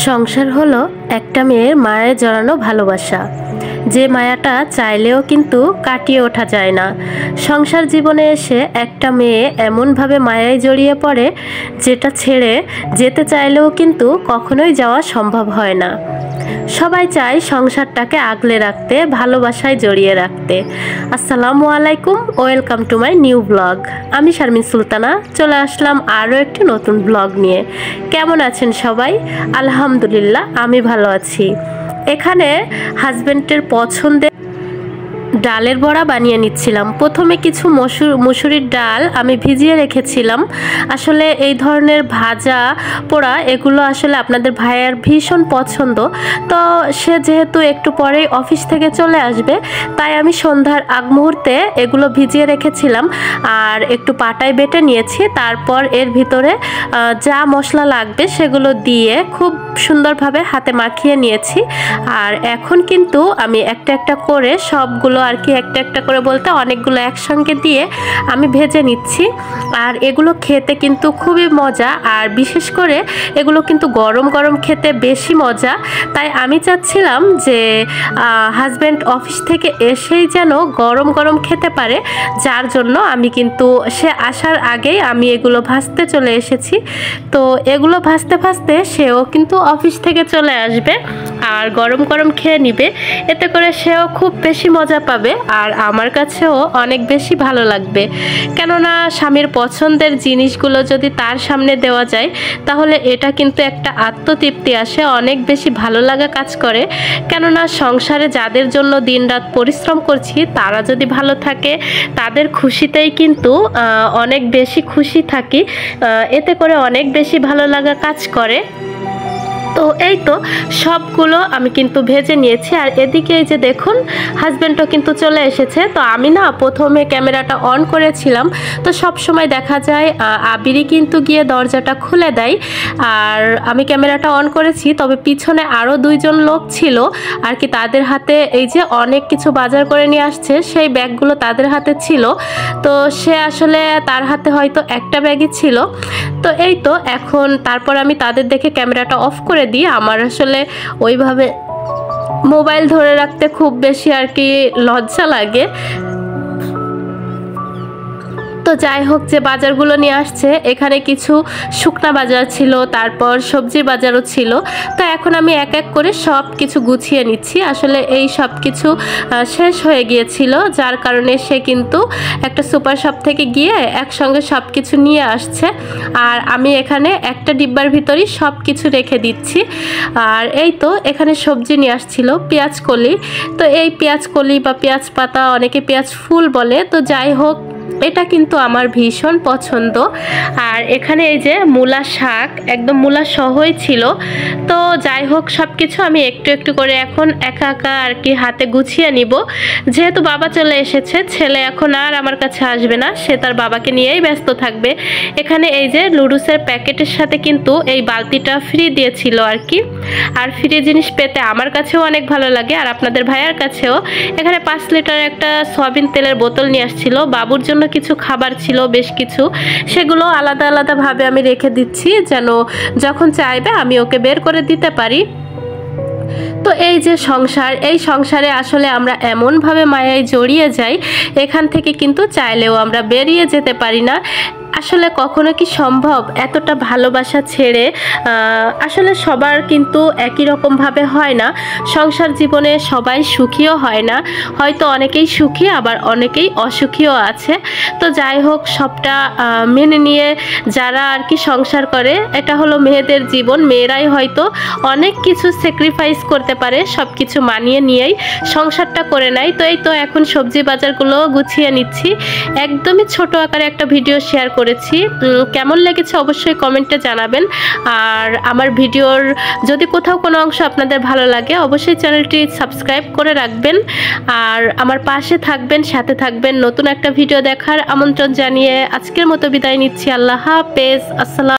সংসার হলো একটা মেয়ের মায়ে জড়ানো ভালোবাসা, যে মায়াটা চাইলেও কিন্তু কাটিয়ে ওঠা যায় না। সংসার জীবনে এসে একটা মেয়ে এমনভাবে মায়ায় জড়িয়ে পড়ে, যেটা ছেড়ে যেতে চাইলেও কিন্তু কখনোই যাওয়া সম্ভব হয় না। সবাই চায় সংসারটাকে আগলে রাখতে, ভালোবাসায় জড়িয়ে রাখতে। আসসালামু আলাইকুম, welcome to my new blog. আমি শারমিন সুলতানা চলে আসলাম আরও একটি নতুন ব্লগ নিয়ে। কেমন আছেন সবাই? আলহামদুলিল্লাহ, আমি ভালো আছি। এখানে হাজবেন্ডের পছন্দের ডালের বড়া বানিয়ে নিচ্ছিলাম। প্রথমে কিছু মুসুরির ডাল আমি ভিজিয়ে রেখেছিলাম। আসলে এই ধরনের ভাজা পোড়া এগুলো আসলে আপনাদের ভাইয়ার ভীষণ পছন্দ। তো সে যেহেতু একটু পরেই অফিস থেকে চলে আসবে, তাই আমি সন্ধ্যার আগ মুহূর্তে এগুলো ভিজিয়ে রেখেছিলাম আর একটু পাটায় বেটে নিয়েছি। তারপর এর ভিতরে যা মশলা লাগবে সেগুলো দিয়ে খুব সুন্দরভাবে হাতে মাখিয়ে নিয়েছি। আর এখন কিন্তু আমি একটা একটা করে সবগুলো আর কি একটা একটা করে বলতে অনেকগুলো একসঙ্গে দিয়ে আমি ভেজে নিচ্ছি। আর এগুলো খেতে কিন্তু খুবই মজা, আর বিশেষ করে এগুলো কিন্তু গরম গরম খেতে বেশি মজা। তাই আমি চাচ্ছিলাম যে হাজব্যান্ড অফিস থেকে এসেই যেন গরম গরম খেতে পারে, যার জন্য আমি কিন্তু সে আসার আগেই আমি এগুলো ভাজতে চলে এসেছি। তো এগুলো ভাজতে ভাজতে সেও কিন্তু অফিস থেকে চলে আসবে আর গরম গরম খেয়ে নিবে। এতে করে সেও খুব বেশি মজা পাবে আর আমার কাছেও অনেক বেশি ভালো লাগবে। কেননা স্বামীর পছন্দের জিনিসগুলো যদি তার সামনে দেওয়া যায়, তাহলে এটা কিন্তু একটা আত্মতৃপ্তি আসে, অনেক বেশি ভালো লাগা কাজ করে। কেননা সংসারে যাদের জন্য দিনরাত পরিশ্রম করছি, তারা যদি ভালো থাকে, তাদের খুশিতেই কিন্তু অনেক বেশি খুশি থাকি। এতে করে অনেক বেশি ভালো লাগা কাজ করে। তো এই তো সবগুলো আমি কিন্তু ভেজে নিয়েছি। আর এদিকে এই যে দেখুন, হাজব্যান্ডও কিন্তু চলে এসেছে। তো আমি না প্রথমে ক্যামেরাটা অন করেছিলাম, তো সব সময় দেখা যায় আবিরই কিন্তু গিয়ে দরজাটা খুলে দেয়। আর আমি ক্যামেরাটা অন করেছি, তবে পিছনে আরও দুইজন লোক ছিল আর কি, তাদের হাতে এই যে অনেক কিছু বাজার করে নিয়ে আসছে, সেই ব্যাগগুলো তাদের হাতে ছিল। তো সে আসলে তার হাতে হয়তো একটা ব্যাগই ছিল। তো এই তো এখন তারপর আমি তাদের দেখে ক্যামেরাটা অফ করে দিই। আমার আসলে ওইভাবে মোবাইল ধরে রাখতে খুব বেশি আর কি লজ্জা লাগে। তো যাই হোক, যে বাজারগুলো নিয়ে আসছে, এখানে কিছু শুকনা বাজার ছিল, তারপর সবজির বাজারও ছিল। তো এখন আমি এক এক করে সব কিছু গুছিয়ে নিচ্ছি। আসলে এই সব কিছু শেষ হয়ে গিয়েছিল, যার কারণে সে কিন্তু একটা সুপার শপ থেকে গিয়ে একসঙ্গে সব কিছু নিয়ে আসছে। আর আমি এখানে একটা ডিব্বার ভিতরেই সব কিছু রেখে দিচ্ছি। আর এই তো এখানে সবজি নিয়ে আসছিল, পেঁয়াজ কলি। তো এই পেঁয়াজ কলি বা পেঁয়াজ পাতা, অনেকে পেঁয়াজ ফুল বলে। তো যাই হোক, এটা কিন্তু আমার ভীষণ পছন্দ। আর এখানে এই যে মূলা শাক, একদম মূলা সহই ছিল। তো যাই হোক, সব কিছু আমি একটু একটু করে এখন একা একা আর কি হাতে গুছিয়ে নিব। যেহেতু বাবা চলে এসেছে, ছেলে এখন আর আমার কাছে আসবে না, সে তার বাবাকে নিয়েই ব্যস্ত থাকবে। এখানে এই যে নুডলসের প্যাকেটের সাথে কিন্তু এই বালতিটা ফ্রি দিয়েছিল আর কি। আর ফ্রি জিনিস পেতে আমার কাছেও অনেক ভালো লাগে, আর আপনাদের ভাইয়ার কাছেও। এখানে 5 লিটার একটা সয়াবিন তেলের বোতল নিয়ে আসছিল। বাবুর জন্য কিছু খাবার ছিল বেশ কিছু, সেগুলো আলাদা আলাদাভাবে আমি রেখে দিচ্ছি, যেন যখন চাইবে আমি ওকে বের করে দিতে পারি। তো এই যে সংসার, এই সংসারে আসলে আমরা এমনভাবে মায়ায় জড়িয়ে যাই, এখান থেকে কিন্তু চাইলেও আমরা বেরিয়ে যেতে পারি না। আসলে কখনো কি সম্ভব এতটা ভালোবাসা ছেড়ে? আসলে সবার কিন্তু একই রকমভাবে হয় না। সংসার জীবনে সবাই সুখীও হয় না, হয়তো অনেকেই সুখী, আবার অনেকেই অসুখীও আছে। তো যাই হোক, সবটা মেনে নিয়ে যারা আর কি সংসার করে, এটা হলো মেয়েদের জীবন। মেয়েরাই হয়তো অনেক কিছু স্যাক্রিফাইস করতে পারে, সব কিছু মানিয়ে নিয়েই সংসারটা করে নেয়। তো এই তো এখন সবজি বাজারগুলো গুছিয়ে নিচ্ছি। একদমই ছোট আকারে একটা ভিডিও শেয়ার করেছি। কেমন লেগেছে অবশ্যই কমেন্টে জানাবেন। আর আমার ভিডিওর যদি কোথাও কোনো অংশ আপনাদের ভালো লাগে, অবশ্যই চ্যানেলটি সাবস্ক্রাইব করে রাখবেন আর আমার পাশে থাকবেন, সাথে থাকবেন। নতুন একটা ভিডিও দেখার আমন্ত্রণ জানিয়ে আজকের মতো বিদায় নিচ্ছি। আল্লাহ হাফেজ। আসসালাম।